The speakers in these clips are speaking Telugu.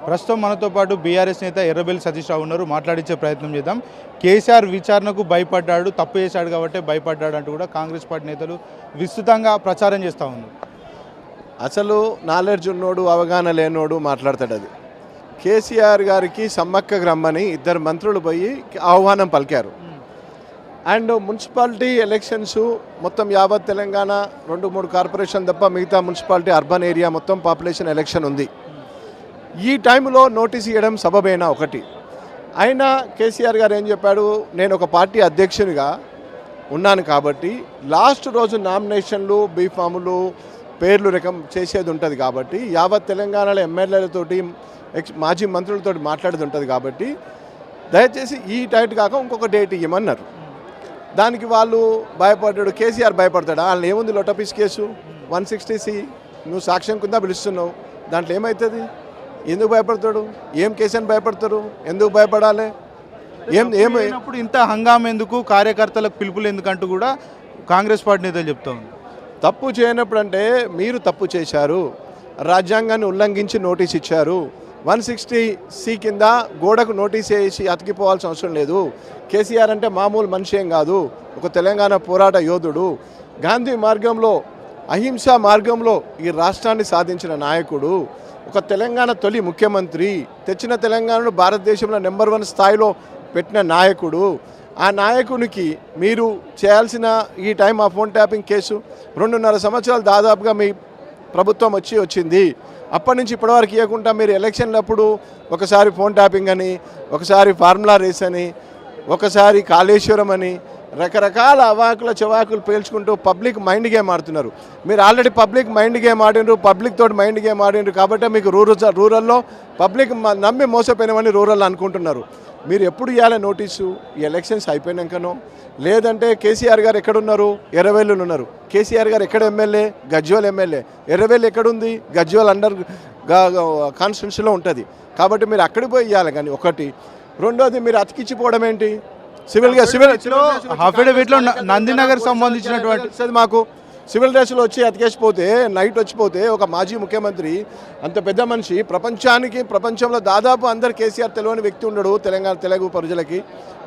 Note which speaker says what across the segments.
Speaker 1: ప్రస్తుతం మనతో పాటు బీఆర్ఎస్ నేత ఎర్రబెల్లి సతీష్ రావు ఉన్నారు. మాట్లాడించే ప్రయత్నం చేద్దాం. కేసీఆర్ విచారణకు భయపడ్డాడు, తప్పు చేశాడు కాబట్టి భయపడ్డాడు అంటూ కూడా కాంగ్రెస్ పార్టీ నేతలు విస్తృతంగా ప్రచారం చేస్తూ ఉన్నారు.
Speaker 2: అసలు నాలెడ్జ్ ఉన్నోడు అవగాహన లేనోడు మాట్లాడతాడు. అది కేసీఆర్ గారికి సమ్మక్క రమ్మని ఇద్దరు మంత్రులు పోయి ఆహ్వానం పలికారు. అండ్ మున్సిపాలిటీ ఎలక్షన్స్ మొత్తం యావత్ తెలంగాణ 2-3 కార్పొరేషన్ తప్ప మిగతా మున్సిపాలిటీ అర్బన్ ఏరియా మొత్తం పాపులేషన్ ఎలక్షన్ ఉంది. ఈ టైంలో నోటీస్ ఇవ్వడం సబబేనా ఒకటి. అయినా కేసీఆర్ గారు ఏం చెప్పాడు, నేను ఒక పార్టీ అధ్యక్షునిగా ఉన్నాను కాబట్టి లాస్ట్ రోజు నామినేషన్లు బీఫాములు పేర్లు రకం చేసేది ఉంటుంది కాబట్టి యావత్ తెలంగాణలో ఎమ్మెల్యేలతోటి మాజీ మంత్రులతో మాట్లాడేది ఉంటుంది కాబట్టి దయచేసి ఈ డేట్ కాక ఇంకొక డేట్ ఇవ్వమన్నారు. దానికి వాళ్ళు భయపడ్డాడు. కేసీఆర్ భయపడతాడా? వాళ్ళని ఏముంది లొటపీస్ కేసు 160C నువ్వు సాక్ష్యం కింద పిలుస్తున్నావు, దాంట్లో ఏమవుతుంది? ఎందుకు భయపడతాడు? ఏం కేసు అని భయపడతారు? ఎందుకు భయపడాలి?
Speaker 1: ఏమైనప్పుడు ఇంత హంగామా ఎందుకు, కార్యకర్తలకు పిలుపులు ఎందుకంటూ కూడా కాంగ్రెస్ పార్టీ నేతలు చెప్తా ఉంది.
Speaker 2: తప్పు చేయనప్పుడు అంటే మీరు తప్పు చేశారు, రాజ్యాంగాన్ని ఉల్లంఘించి నోటీస్ ఇచ్చారు. 160C కింద గోడకు నోటీస్ వేసి అతికిపోవాల్సిన అవసరం లేదు. కేసీఆర్ అంటే మామూలు మనిషి ఏం కాదు, ఒక తెలంగాణ పోరాట యోధుడు. గాంధీ మార్గంలో అహింసా మార్గంలో ఈ రాష్ట్రాన్ని సాధించిన నాయకుడు, ఒక తెలంగాణ తొలి ముఖ్యమంత్రి, తెచ్చిన తెలంగాణను భారతదేశంలో నెంబర్ 1 స్థాయిలో పెట్టిన నాయకుడు. ఆ నాయకునికి మీరు చేయాల్సిన ఈ టైం ఆ ఫోన్ ట్యాపింగ్ కేసు 2.5 సంవత్సరాలు దాదాపుగా మీ ప్రభుత్వం వచ్చింది. అప్పటి నుంచి ఇప్పటివరకు ఇవ్వకుండా మీరు ఎలక్షన్లప్పుడు ఒకసారి ఫోన్ ట్యాపింగ్ అని, ఒకసారి ఫార్ములా రేస్ అని, ఒకసారి కాళేశ్వరం అని రకరకాల అవాకుల చవాకులు పేల్చుకుంటూ పబ్లిక్ మైండ్ గేమ్ ఆడుతున్నారు. మీరు ఆల్రెడీ పబ్లిక్ మైండ్ గేమ్ ఆడినరు, పబ్లిక్ తోటి మైండ్ గేమ్ ఆడినరు కాబట్టి మీకు రూరల్లో పబ్లిక్ నమ్మి మోసపోయినామని రూరల్ అనుకుంటున్నారు. మీరు ఎప్పుడు ఇవ్వాలి నోటీసు? ఈ ఎలక్షన్స్ అయిపోయినాకనో, లేదంటే కేసీఆర్ గారు ఎక్కడున్నారు? ఎర్రవెల్లులు ఉన్నారు. కేసీఆర్ గారు ఎక్కడ ఎమ్మెల్యే? గజ్వేల్ ఎమ్మెల్యే. ఎర్రవెల్లి ఎక్కడుంది? గజ్వేల్ అండర్ కాన్స్టిట్యున్సీలో ఉంటుంది. కాబట్టి మీరు అక్కడికి పోయి ఇవ్వాలి. కానీ ఒకటి. రెండోది, మీరు అతికిచ్చిపోవడం ఏంటి? సివిల్
Speaker 1: అఫిడవిట్లో నందినగర్ సంబంధించినటువంటి
Speaker 2: మాకు సివిల్ డ్రెస్సులు వచ్చి అతికేసిపోతే, నైట్ వచ్చిపోతే ఒక మాజీ ముఖ్యమంత్రి అంత పెద్ద మనిషి ప్రపంచంలో దాదాపు అందరు కేసీఆర్ తెలియని వ్యక్తి ఉండడు. తెలుగు ప్రజలకి,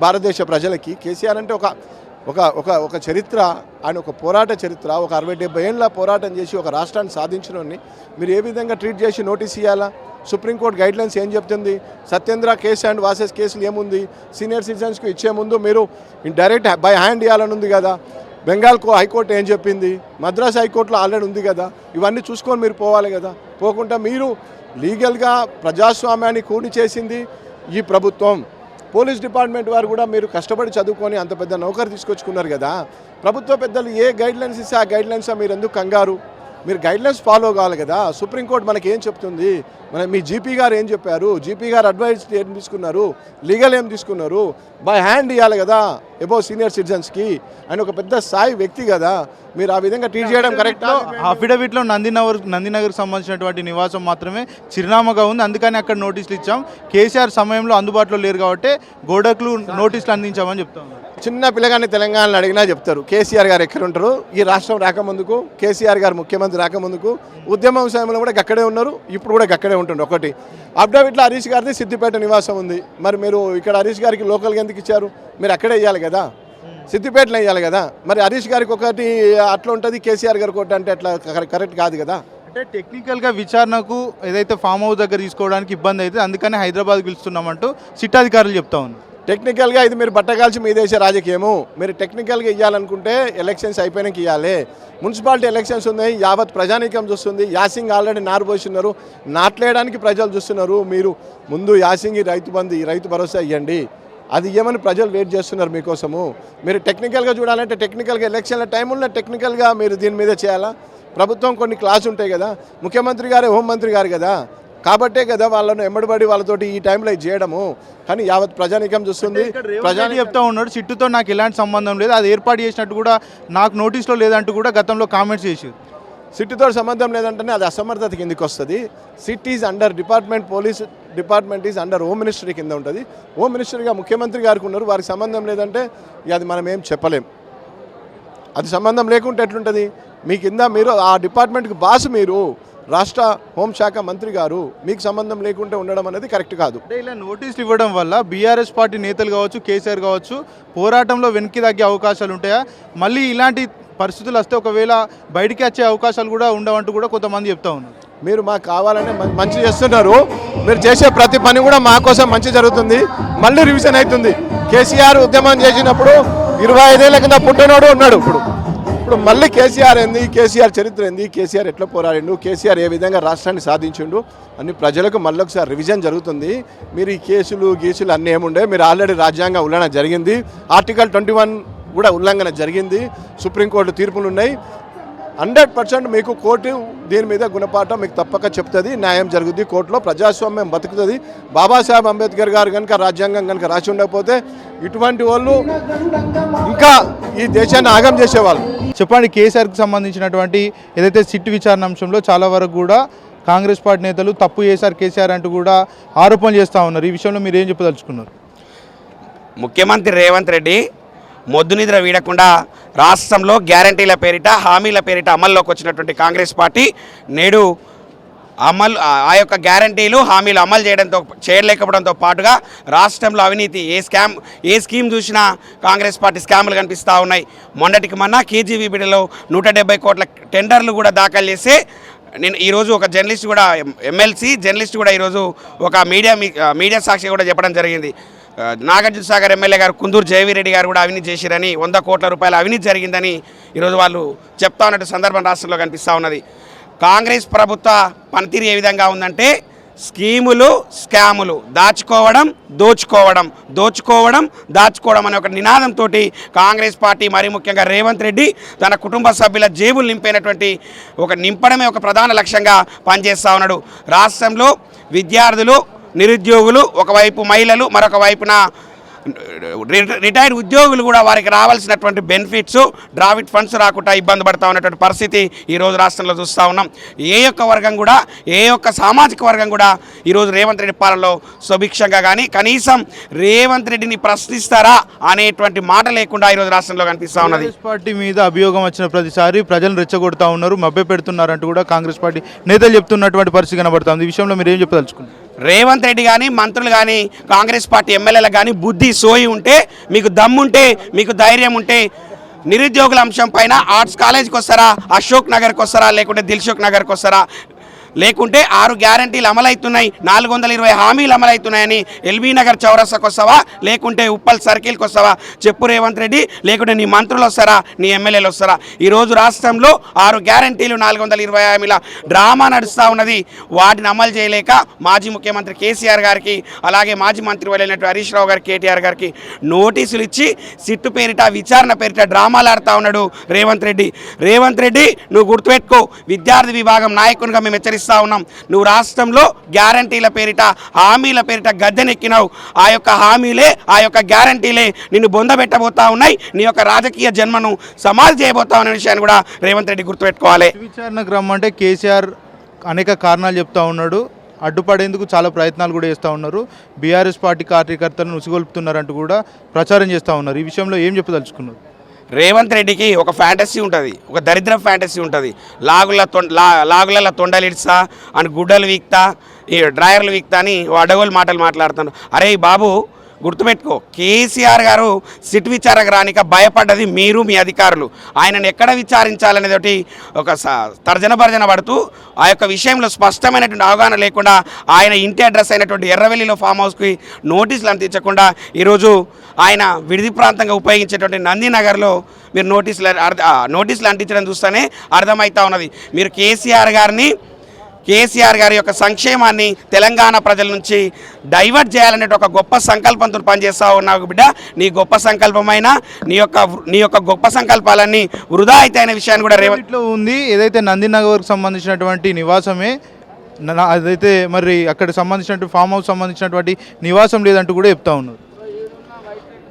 Speaker 2: భారతదేశ ప్రజలకి కేసీఆర్ అంటే ఒక చరిత్ర. ఆయన ఒక పోరాట చరిత్ర. ఒక 60-70 ఏళ్ళ పోరాటం చేసి ఒక రాష్ట్రాన్ని సాధించడాన్ని మీరు ఏ విధంగా ట్రీట్ చేసి నోటీస్ ఇవ్వాలా? సుప్రీంకోర్టు గైడ్లైన్స్ ఏం చెప్తుంది? సత్యేంద్ర కేసు అండ్ వాసెస్ కేసులు ఏముంది? సీనియర్ సిటిజన్స్కి ఇచ్చే ముందు మీరు డైరెక్ట్ బై హ్యాండ్ ఇవ్వాలని ఉంది కదా. బెంగాల్ హైకోర్టు ఏం చెప్పింది? మద్రాస్ హైకోర్టులో ఆల్రెడీ ఉంది కదా. ఇవన్నీ చూసుకొని మీరు పోవాలి కదా. పోకుండా మీరు లీగల్గా ప్రజాస్వామ్యాన్ని కూని చేసింది ఈ ప్రభుత్వం. పోలీస్ డిపార్ట్మెంట్ వారు కూడా మీరు కష్టపడి చదువుకొని అంత పెద్ద నౌకరు తీసుకొచ్చుకున్నారు కదా. ప్రభుత్వ పెద్దలు ఏ గైడ్లైన్స్ ఇస్తే ఆ గైడ్లైన్స్ మీరు ఎందుకు కంగారు? మీరు గైడ్లైన్స్ ఫాలో కావాలి కదా. సుప్రీంకోర్టు మనకి ఏం చెప్తుంది? మీ జీపీ గారు ఏం చెప్పారు? జీపీ గారు అడ్వైస్ ఏం తీసుకున్నారు? లీగల్ ఏం తీసుకున్నారు? బై హ్యాండ్ ఇవ్వాలి కదా అబౌవ్ సీనియర్ సిటిజన్స్కి. ఆయన ఒక పెద్ద స్థాయి వ్యక్తి కదా. మీరు ఆ విధంగా ట్రీట్ చేయడం కరెక్టా?
Speaker 1: అఫిడవిట్లో నందినగర్ సంబంధించినటువంటి నివాసం మాత్రమే చిరునామాగా ఉంది, అందుకని అక్కడ నోటీసులు ఇచ్చాం. కేసీఆర్ సమయంలో అందుబాటులో లేరు కాబట్టి గోడకులు నోటీసులు అందించామని చెప్తాం.
Speaker 2: చిన్న పిల్లగాని తెలంగాణలో అడిగినా చెప్తారు కేసీఆర్ గారు ఎక్కడ ఉంటారు. ఈ రాష్ట్రం రాకముందుకు, కేసీఆర్ గారు ముఖ్యమంత్రి రాకముందుకు ఉద్యమం సమయంలో కూడా గక్కడే ఉన్నారు, ఇప్పుడు కూడా గక్కడే ఉంటుండ్రు. ఒకటి. అఫిడవిట్లో హరీష్ గారిది సిద్దిపేట నివాసం ఉంది. మరి మీరు ఇక్కడ హరీష్ గారికి లోకల్గా ఎందుకు ఇచ్చారు? మీరు అక్కడే ఇవ్వాలి కదా, సిద్దిపేటలో ఇవ్వాలి కదా. మరి హరీష్ గారికి ఒకటి అట్లా ఉంటుంది, కేసీఆర్ గారికి ఒకటి అంటే అట్లా కరెక్ట్ కాదు కదా.
Speaker 1: అంటే టెక్నికల్గా విచారణకు ఏదైతే ఫామ్ హౌస్ దగ్గర తీసుకోవడానికి ఇబ్బంది అయితే అందుకని హైదరాబాద్ పిలుస్తున్నామంటూ సిట్ అధికారులు చెప్తా ఉన్నారు.
Speaker 2: టెక్నికల్గా ఇది మీరు బట్టగాల్చి మీ దేశ రాజకీయము. మీరు టెక్నికల్గా ఇవ్వాలనుకుంటే ఎలక్షన్స్ అయిపోయినాక ఇవ్వాలి. మున్సిపాలిటీ ఎలక్షన్స్ ఉన్నాయి, యావత్ ప్రజానీకం చూస్తుంది. యాసింగ్ ఆల్రెడీ నారు పోస్తున్నారు, నాట్లేయడానికి ప్రజలు చూస్తున్నారు. మీరు ముందు యాసింగ్ రైతు భరోసా ఇవ్వండి, అది ఇవ్వమని ప్రజలు వెయిట్ చేస్తున్నారు మీకోసము. మీరు టెక్నికల్గా చూడాలంటే టెక్నికల్గా ఎలక్షన్ల టైంలో టెక్నికల్గా మీరు దీని మీద చేయాలా. ప్రభుత్వం కొన్ని క్లాస్ ఉంటాయి కదా, ముఖ్యమంత్రి గారే హోంమంత్రి గారు కదా, కాబట్టే కదా వాళ్ళను ఎమ్మడిబడి వాళ్ళతోటి ఈ టైంలో ఇది చేయడము. కానీ యావత్ ప్రజానీకం చూస్తుంది.
Speaker 1: ప్రజలు చెప్తా ఉన్నాడు సిట్టుతో నాకు ఎలాంటి సంబంధం లేదు, అది ఏర్పాటు చేసినట్టు కూడా నాకు నోటీస్లో లేదంటూ కూడా గతంలో కామెంట్స్ చేశారు.
Speaker 2: సిట్టితో సంబంధం లేదంటేనే అది అసమర్థత కిందకి వస్తుంది. SIT is under department, police department is under home ministry కింద ఉంటుంది. హోమ్ మినిస్టర్గా ముఖ్యమంత్రి గారికి ఉన్నారు, వారికి సంబంధం లేదంటే అది మనం ఏం చెప్పలేం. అది సంబంధం లేకుంటే ఎట్లుంటుంది? మీ కింద మీరు ఆ డిపార్ట్మెంట్కి బాస్, మీరు రాష్ట్ర హోంశాఖ మంత్రి గారు, మీకు సంబంధం లేకుంటే ఉండడం అనేది కరెక్ట్ కాదు.
Speaker 1: అంటే ఇలా నోటీసులు ఇవ్వడం వల్ల బీఆర్ఎస్ పార్టీ నేతలు కావచ్చు, కేసీఆర్ కావచ్చు, పోరాటంలో వెనక్కి తగ్గే అవకాశాలు ఉంటాయా? మళ్ళీ ఇలాంటి పరిస్థితులు వస్తే ఒకవేళ బయటికి వచ్చే అవకాశాలు కూడా ఉండవంటూ కూడా కొంతమంది చెప్తా ఉన్నారు.
Speaker 2: మీరు మాకు కావాలని మంచి చేస్తున్నారు, మీరు చేసే ప్రతి పని కూడా మా కోసం మంచి జరుగుతుంది. మళ్ళీ రివిజన్ అవుతుంది. కేసీఆర్ ఉద్యమం చేసినప్పుడు 25 ఏళ్ల కింద పుట్టినోడు ఉన్నాడు. ఇప్పుడు మళ్ళీ కేసీఆర్ ఏంది, కేసీఆర్ చరిత్ర ఏంది, కేసీఆర్ ఎట్లా పోరాడిండు, కేసీఆర్ ఏ విధంగా రాష్ట్రాన్ని సాధించిండు అని ప్రజలకు మళ్ళీ ఒకసారి రివిజన్ జరుగుతుంది. మీరు ఈ గీసులు అన్నీ ఏముండే, మీరు ఆల్రెడీ రాజ్యాంగ ఉల్లంఘన జరిగింది, ఆర్టికల్ 21 కూడా ఉల్లంఘన జరిగింది, సుప్రీంకోర్టు తీర్పులు ఉన్నాయి. 100% మీకు కోర్టు దీని మీద గుణపాఠం మీకు తప్పక చెప్తుంది, న్యాయం జరుగుతుంది, కోర్టులో ప్రజాస్వామ్యం బతుకుతుంది. బాబాసాహెబ్ అంబేద్కర్ గారు కనుక రాజ్యాంగం కనుక రాసి ఉండకపోతే ఇటువంటి వాళ్ళు ఇంకా ఈ దేశాన్ని ఆగం చేసేవాళ్ళు.
Speaker 1: చెప్పండి, కేసీఆర్కి సంబంధించినటువంటి ఏదైతే సిట్ విచారణ అంశంలో చాలా వరకు కూడా కాంగ్రెస్ పార్టీ నేతలు తప్పు చేశారు కేసీఆర్ అంటూ కూడా ఆరోపణలు చేస్తూ ఉన్నారు. ఈ విషయంలో మీరు ఏం చెప్పదలుచుకున్నారు?
Speaker 3: ముఖ్యమంత్రి రేవంత్ రెడ్డి మొద్దు నిద్ర వీడకుండా రాష్ట్రంలో గ్యారంటీల పేరిట, హామీల పేరిట అమల్లోకి వచ్చినటువంటి కాంగ్రెస్ పార్టీ నేడు ఆ యొక్క గ్యారంటీలు, హామీలు అమలు చేయలేకపోవడంతో పాటుగా రాష్ట్రంలో అవినీతి ఏ స్కీమ్ చూసినా కాంగ్రెస్ పార్టీ స్కాములు కనిపిస్తూ ఉన్నాయి. మొన్నటికి మొన్న కేజీబీబీడీలో 170 కోట్ల టెండర్లు కూడా దాఖలు చేసి నేను ఈరోజు ఒక జర్నలిస్ట్ కూడా, ఎమ్మెల్సీ జర్నలిస్ట్ కూడా ఈరోజు ఒక మీడియా సాక్షి కూడా చెప్పడం జరిగింది. నాగార్జున సాగర్ ఎమ్మెల్యే గారు కుందూరు జయవీరెడ్డి గారు కూడా అవినీతి చేసిరని, 100 కోట్ల రూపాయల అవినీతి జరిగిందని ఈరోజు వాళ్ళు చెప్తా ఉన్నట్టు సందర్భం రాష్ట్రంలో కనిపిస్తూ ఉన్నది. కాంగ్రెస్ ప్రభుత్వ పనితీరు ఏ విధంగా ఉందంటే స్కీములు, స్కాములు, దాచుకోవడం అనే ఒక నినాదంతో కాంగ్రెస్ పార్టీ, మరి ముఖ్యంగా రేవంత్ రెడ్డి తన కుటుంబ సభ్యుల జేబులు నింపడమే ఒక ప్రధాన లక్ష్యంగా పనిచేస్తూ ఉన్నాడు. రాష్ట్రంలో విద్యార్థులు, నిరుద్యోగులు ఒకవైపు, మహిళలు మరొక వైపున రిటైర్డ్ ఉద్యోగులు కూడా వారికి రావాల్సినటువంటి బెనిఫిట్స్, డ్రావిడ్ ఫండ్స్ రాకుండా ఇబ్బంది పడుతూ ఉన్నటువంటి పరిస్థితి ఈరోజు రాష్ట్రంలో చూస్తూ ఉన్నాం. ఏ ఒక్క సామాజిక వర్గం కూడా ఈరోజు రేవంత్ రెడ్డి పాలనలో సుభిక్షంగా కానీ కనీసం రేవంత్ రెడ్డిని ప్రశ్నిస్తారా అనేటువంటి మాట లేకుండా ఈరోజు రాష్ట్రంలో కనిపిస్తూ ఉన్నది.
Speaker 1: కాంగ్రెస్ పార్టీ మీద అభియోగం వచ్చిన ప్రతిసారి ప్రజలను రెచ్చగొడతా ఉన్నారు, మభ్య పెడుతున్నారంటూ కూడా కాంగ్రెస్ పార్టీ నేతలు చెప్తున్నటువంటి పరిస్థితి కనబడుతుంది. ఈ విషయంలో మీరు ఏం చెప్పదలుచుకున్నారు?
Speaker 3: రేవంత్ రెడ్డి కానీ, మంత్రులు కానీ, కాంగ్రెస్ పార్టీ ఎమ్మెల్యేలకు కానీ బుద్ధి సోయి ఉంటే, మీకు దమ్ముంటే, మీకు ధైర్యం ఉంటే నిరుద్యోగుల అంశం పైన ఆర్ట్స్ కాలేజ్కి వస్తారా, అశోక్ నగర్కి వస్తారా, లేకుంటే దిల్సుఖ్ నగర్కి వస్తారా, లేకుంటే 6 గ్యారంటీలు అమలవుతున్నాయి, 420 హామీలు అమలవుతున్నాయని ఎల్బీ నగర్ చౌరస్తాకు వస్తావా, లేకుంటే ఉప్పల్ సర్కిల్కి వస్తావా చెప్పు రేవంత్ రెడ్డి, లేకుంటే నీ మంత్రులు వస్తారా, నీ ఎమ్మెల్యేలు వస్తారా? ఈరోజు రాష్ట్రంలో 6 గ్యారంటీలు, 420 హామీల డ్రామా నడుస్తూ ఉన్నది. వాటిని అమలు చేయలేక మాజీ ముఖ్యమంత్రి కేసీఆర్ గారికి, అలాగే మాజీ మంత్రి వెళ్ళినట్టు హరీష్ రావు గారికి, కేటీఆర్ గారికి నోటీసులు ఇచ్చి సిట్టు పేరిట, విచారణ పేరిట డ్రామాలు ఆడుతూ ఉన్నాడు రేవంత్ రెడ్డి. నువ్వు గుర్తుపెట్టుకో, విద్యార్థి విభాగం నాయకునిగా మేము హెచ్చరిస్తా ఉన్నాం. నువ్వు రాష్ట్రంలో గ్యారంటీల పేరిట, హామీల పేరిట గద్దెనెక్కినావు. ఆ యొక్క హామీలే, ఆ యొక్క గ్యారంటీలే నిన్ను బొందబెట్టబోతా ఉన్నాయి. నీ యొక్క రాజకీయ జన్మను సమాధి చేయబోతావు అనే విషయాన్ని కూడా రేవంత్ రెడ్డి గుర్తుపెట్టుకోవాలి.
Speaker 1: విచారణకు రమ్మంటే కేసీఆర్ అనేక కారణాలు చెప్తా ఉన్నాడు, అడ్డుపడేందుకు చాలా ప్రయత్నాలు కూడా చేస్తూ ఉన్నారు. బీఆర్ఎస్ పార్టీ కార్యకర్తలను ఉసిగొల్పుతున్నారంటూ కూడా ప్రచారం చేస్తూ ఉన్నారు. ఈ విషయంలో ఏం చెప్పదలుచుకున్నారు?
Speaker 3: రేవంత్ రెడ్డికి ఒక ఫ్యాంటసీ ఉంటుంది, ఒక దరిద్ర ఫ్యాంటసీ ఉంటుంది. లాగులలో తొండలిడ్స్తా అని, గుడ్డలు వీక్తా, ఈ డ్రాయర్లు వీక్తా అని అడగోలు మాటలు మాట్లాడుతాను. అరే బాబు గుర్తుపెట్టుకో, కేసీఆర్ గారు సిట్ విచారణకు రానిక భయపడ్డది మీరు, మీ అధికారులు. ఆయనను ఎక్కడ విచారించాలనేది ఒక తర్జన భర్జన పడుతూ ఆ యొక్క విషయంలో స్పష్టమైనటువంటి అవగాహన లేకుండా ఆయన ఇంటి అడ్రస్ అయినటువంటి ఎర్రవెల్లిలో ఫామ్ హౌస్కి నోటీసులు అందించకుండా ఈరోజు ఆయన విడిది ప్రాంతంగా ఉపయోగించేటువంటి నందినగర్లో మీరు నోటీసులు అంటించడం చూస్తేనే అర్థమవుతా ఉన్నది. మీరు కేసీఆర్ గారి యొక్క సంక్షేమాన్ని తెలంగాణ ప్రజల నుంచి డైవర్ట్ చేయాలనే ఒక గొప్ప సంకల్పంతో పనిచేస్తూ ఉన్నావు బిడ్డ. నీ గొప్ప సంకల్పమైన నీ యొక్క గొప్ప సంకల్పాలన్నీ వృధా అయితే అనే విషయాన్ని కూడా
Speaker 1: రేవంత్లో ఉంది. ఏదైతే నందినగర్కి సంబంధించినటువంటి నివాసమే, అదైతే మరి అక్కడ సంబంధించినటువంటి ఫామ్ హౌస్ సంబంధించినటువంటి నివాసం లేదంటూ కూడా చెప్తా ఉన్నారు.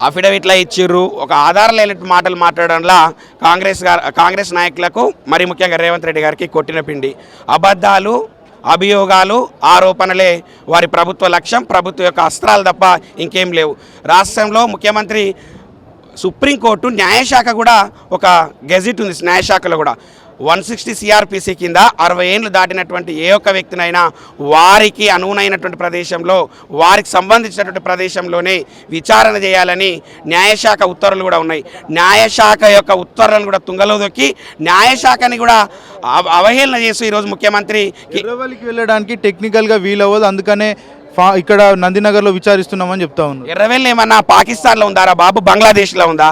Speaker 3: అఫిడవిట్లా ఇచ్చిర్రు, ఒక ఆధారం లేనట్టు మాటలు మాట్లాడడంలా కాంగ్రెస్ నాయకులకు, మరి ముఖ్యంగా రేవంత్ రెడ్డి గారికి కొట్టిన పిండి. అబద్ధాలు, అభియోగాలు, ఆరోపణలే వారి ప్రభుత్వ లక్ష్యం, ప్రభుత్వం యొక్క అస్త్రాలు తప్ప ఇంకేం లేవు. రాష్ట్రంలో ముఖ్యమంత్రి, సుప్రీంకోర్టు, న్యాయశాఖ కూడా ఒక గెజిట్ ఉంది, న్యాయశాఖలో కూడా 160 సిఆర్పిసి కింద 60 ఏళ్ళు దాటినటువంటి ఏ ఒక్క వ్యక్తినైనా వారికి అనువునైనటువంటి ప్రదేశంలో వారికి సంబంధించినటువంటి ప్రదేశంలోనే విచారణ చేయాలని న్యాయశాఖ ఉత్తర్వులు కూడా ఉన్నాయి. న్యాయశాఖ యొక్క ఉత్తర్వులను కూడా తుంగలో దొక్కి న్యాయశాఖని కూడా అవహేళన చేస్తూ ఈరోజు ముఖ్యమంత్రి
Speaker 1: ఎర్రవల్లికి వెళ్ళడానికి టెక్నికల్గా వీలవ్వదు, అందుకనే ఇక్కడ నందినగర్లో విచారిస్తున్నామని చెప్తా ఉన్నారు.
Speaker 3: ఎర్రవెల్లి ఏమన్నా పాకిస్తాన్లో ఉందారా బాబు, బంగ్లాదేశ్లో ఉందా?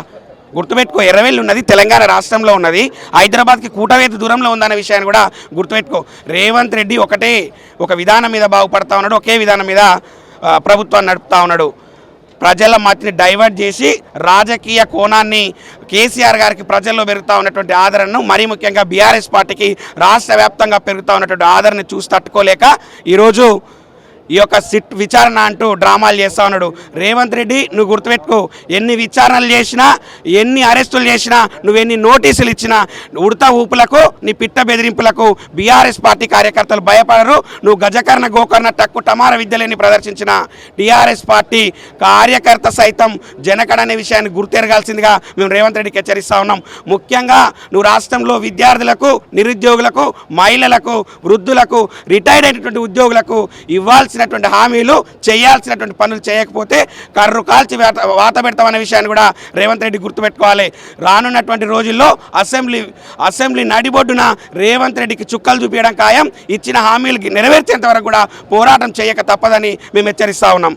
Speaker 3: గుర్తుపెట్టుకో, ఎర్రవెల్లి ఉన్నది తెలంగాణ రాష్ట్రంలో ఉన్నది, హైదరాబాద్కి కూటవేత దూరంలో ఉందన్న విషయాన్ని కూడా గుర్తుపెట్టుకో. రేవంత్ రెడ్డి ఒక విధానం మీద బాగుపడతా ఉన్నాడు, ఒకే విధానం మీద ప్రభుత్వాన్ని నడుపుతా ఉన్నాడు. ప్రజల మతిని డైవర్ట్ చేసి రాజకీయ కోణాన్ని కేసీఆర్ గారికి ప్రజల్లో పెరుగుతూ ఉన్నటువంటి ఆదరణను, మరీ ముఖ్యంగా బీఆర్ఎస్ పార్టీకి రాష్ట్ర వ్యాప్తంగా పెరుగుతూ ఉన్నటువంటి ఆదరణ చూసి తట్టుకోలేక ఈరోజు ఈ యొక్క విచారణ అంటూ డ్రామాలు చేస్తూ ఉన్నాడు. రేవంత్ రెడ్డి, నువ్వు గుర్తుపెట్టుకో, ఎన్ని విచారణలు చేసినా, ఎన్ని అరెస్టులు చేసినా, నువ్వెన్ని నోటీసులు ఇచ్చినా, ఉడత ఊపులకు, నీ పిట్ట బెదిరింపులకు బీఆర్ఎస్ పార్టీ కార్యకర్తలు భయపడరు. నువ్వు గజకర్ణ గోకర్ణ టక్కు టమార విద్యలేని ప్రదర్శించిన టీఆర్ఎస్ పార్టీ కార్యకర్త సైతం జనకడ అనే విషయాన్ని గుర్తెరగాల్సిందిగా మేము రేవంత్ రెడ్డికి హెచ్చరిస్తూ ఉన్నాం. ముఖ్యంగా నువ్వు రాష్ట్రంలో విద్యార్థులకు, నిరుద్యోగులకు, మహిళలకు, వృద్ధులకు, రిటైర్డ్ అయినటువంటి ఉద్యోగులకు ఇవ్వాల్సినటువంటి హామీలు, చేయాల్సినటువంటి పనులు చేయకపోతే కర్రు కాల్చి వాత పెడతామనే విషయాన్ని కూడా రేవంత్ రెడ్డి గుర్తుపెట్టుకోవాలి. రానున్నటువంటి రోజుల్లో అసెంబ్లీ నడిబొడ్డున రేవంత్ రెడ్డికి చుక్కలు చూపించడం ఖాయం. ఇచ్చిన హామీలు నెరవేర్చేంత వరకు కూడా పోరాటం చేయక తప్పదని మేము హెచ్చరిస్తా ఉన్నాం.